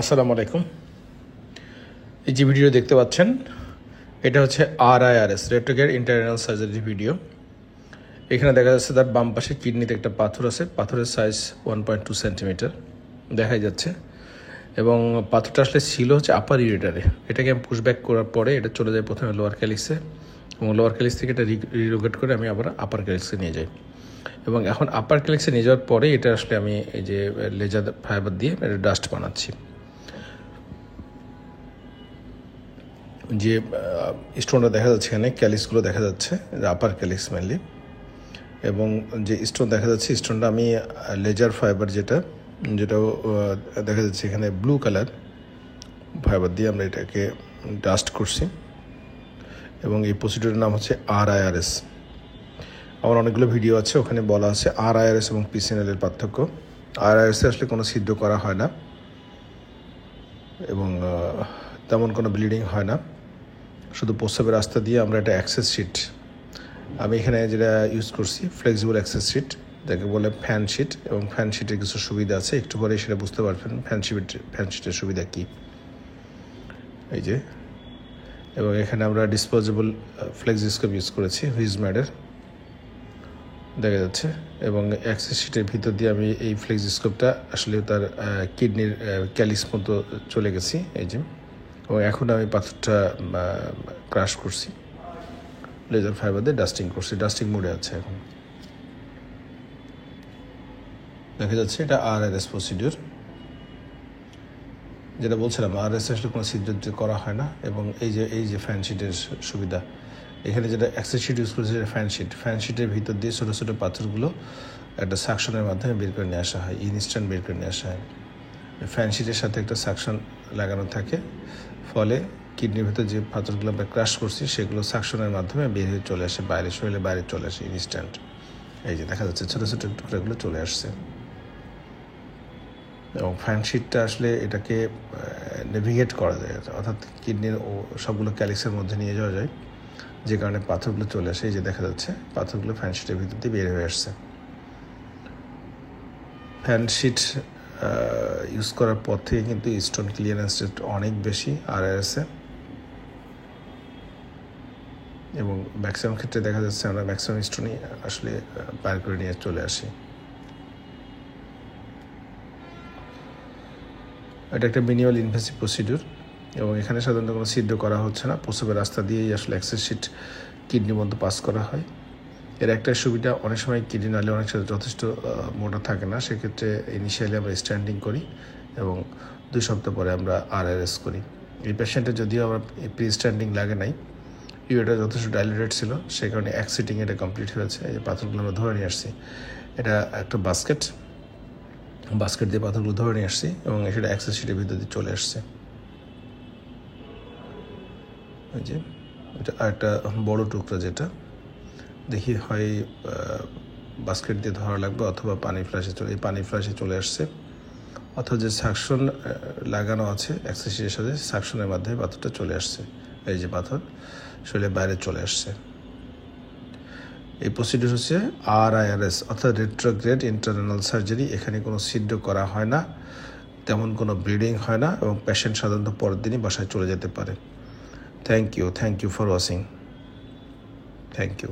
আসসালামু আলাইকুম। এই যে ভিডিও দেখতে পাচ্ছেন এটা হচ্ছে RIRS retrograde internal surgery video. এখানে দেখা যাচ্ছে তার বাম পাশে কিডনিতে একটা পাথর আছে, পাথরের সাইজ 1.2 সেন্টিমিটার দেখা যাচ্ছে, এবং পাথরটা আসলে ছিল হচ্ছে আপার ইউরেটারে। এটাকে আমি পুশব্যাক করার পরে এটা চলে যায় প্রথমে লোয়ার ক্যালিক্সে, এবং লোয়ার ক্যালিক্স থেকে এটা রিলোকেট করে আমি আবার আপার ক্যালিক্সে নিয়ে যাই, এবং এখন আপার ক্যালিক্সে নিয়ে যাওয়ার পরে এটা আসলে আমি এই যে লেজার ফাইবার দিয়ে এটা ডাস্ট বানাচ্ছি। যে স্টোনটা দেখা যাচ্ছে এখানে, ক্যালিক্সগুলো দেখা যাচ্ছে, আপার ক্যালিক্স মেনলি, এবং যে স্টোন দেখা যাচ্ছে স্টোনটা আমি লেজার ফাইবার যেটা দেখা যাচ্ছে এখানে ব্লু কালার ফাইবার দিয়ে আমরা এটাকে ডাস্ট করছি, এবং এই প্রসিডিউরের নাম হচ্ছে RIRS। আমার অনেকগুলো ভিডিও আছে, ওখানে বলা আছে RIRS এবং PCNL এর পার্থক্য। RIRS আসলে কোনো ছিদ্র করা হয় না এবং তেমন কোনো ব্লিডিং হয় না, শুধু প্রস্রাবের রাস্তা দিয়ে আমরা একটা অ্যাক্সেস শিট, আমি এখানে যেটা ইউজ করছি ফ্লেক্সিবল অ্যাক্সেস শিট, যাকে বলে ফ্যান শিট, এবং ফ্যান শিটের কিছু সুবিধা আছে, একটু পরে সেটা বুঝতে পারবেন ফ্যান শিটের সুবিধা কী। এই যে, এবং এখানে আমরা ডিসপোজেবল ফ্লেক্সিস্কোপ ইউজ করেছি হুইজম্যাডের, দেখা যাচ্ছে, এবং অ্যাক্সেস শিটের ভিতর দিয়ে আমি এই ফ্লেক্সিস্কোপটা আসলে তার কিডনির ক্যালিক্স মতো চলে গেছি, এই যে, এবং এখন আমি পাথরটা ক্রাশ করছি, লেজার ফাইবার দিয়ে ডাস্টিং করছি, ডাস্টিং মোডে আছে এখন, দেখা যাচ্ছে। এটা RIRS প্রসিডিউর, যেটা বলছিলাম RIRS আসলে কোনো ছিদ্র করা হয় না, এবং এই যে ফ্যান শিটের সুবিধা, এখানে যেটা অ্যাক্সেস শিট ইউজ করেছে সেটা ফ্যান শিটের ভিতর দিয়ে ছোটো ছোটো পাথরগুলো একটা সাকশনের মাধ্যমে বের করে নিয়ে আসা হয়, ইনস্ট্যান্ট বের করে নিয়ে আসা হয়। ফ্যান শিটের সাথে একটা সাকশন লাগানো থাকে, ফলে কিডনির ভিতর যে পাথরগুলো আমরা ক্রাশ করছি সেগুলো সাকশনের মাধ্যমে বের হয়ে চলে আসে বাইরে, শরীরে বাইরে চলে আসে ইনস্ট্যান্ট। এই যে দেখা যাচ্ছে ছোটো ছোটো টুকরাগুলো চলে আসছে, এবং ফ্যান শিটটা আসলে এটাকে নেভিগেট করা যায়, অর্থাৎ কিডনির সবগুলো ক্যালিক্সের মধ্যে নিয়ে যাওয়া যায়, যে কারণে পাথরগুলো চলে আসে। এই যে দেখা যাচ্ছে পাথরগুলো ফ্যান শিটের ভিতর দিয়ে বের হয়ে আসছে। ফ্যান শিট ইউজ করার পর থেকে কিন্তু স্টোন ক্লিয়ারেন্স রেট অনেক বেশি RIRS-এ, এবং ম্যাক্সিমাম ক্ষেত্রে দেখা যাচ্ছে আমরা ম্যাক্সিমাম স্টোনই আসলে বাইর করে নিয়ে চলে আসি। এটা একটা মিনিমাল ইনভেসিভ প্রসিডিউর, এবং এখানে সাধারণত কোনো ছিদ্র করা হচ্ছে না, প্রস্রাবের রাস্তা দিয়েই আসলে অ্যাক্সেস শিট কিডনি মধ্যে পাস করা হয়। এর একটা সুবিধা, অনেক সময় কিডনি নালে অনেক সময় যথেষ্ট মোটা থাকে না, সেক্ষেত্রে ইনিশিয়ালি আমরা স্ট্যান্ডিং করি এবং 2 সপ্তাহ পরে আমরা RIRS করি। এই পেশেন্টের যদিও আমরা প্রি স্ট্যান্ডিং লাগে নাই, ইউরেটা যথেষ্ট ডাইলেটেড ছিল, সেই কারণে এক সিটিং এটা কমপ্লিট হয়েছে। এই পাথরগুলো আমরা ধরে নিয়ে আসছি, এটা একটা বাস্কেট দিয়ে পাথরগুলো ধরে নিয়ে আসছি, এবং সেটা অ্যাক্সেস শিটের ভিতর দিয়ে চলে আসছে। ওই যে এটা একটা বড় টুকরা, যেটা দেখি হয় বাস্কেট দিয়ে ধরা লাগবে অথবা পানি ফ্লাশে চলে আসছে, অথবা যে সাকশন লাগানো আছে অ্যাক্সেস শিটের সাথে, সাকশনের মাধ্যমে পাথরটা চলে আসছে। এই যে পাথর শরীরের বাইরে চলে আসছে। এই প্রসিডিউর হচ্ছে RIRS, অর্থাৎ রেট্রোগ্রেড ইন্টারনাল সার্জারি। এখানে কোনো ছিদ্র করা হয় না, তেমন কোনো ব্লিডিং হয় না, এবং পেশেন্ট সাধারণত পরের দিনই বাসায় চলে যেতে পারে। Thank you for watching. Thank you.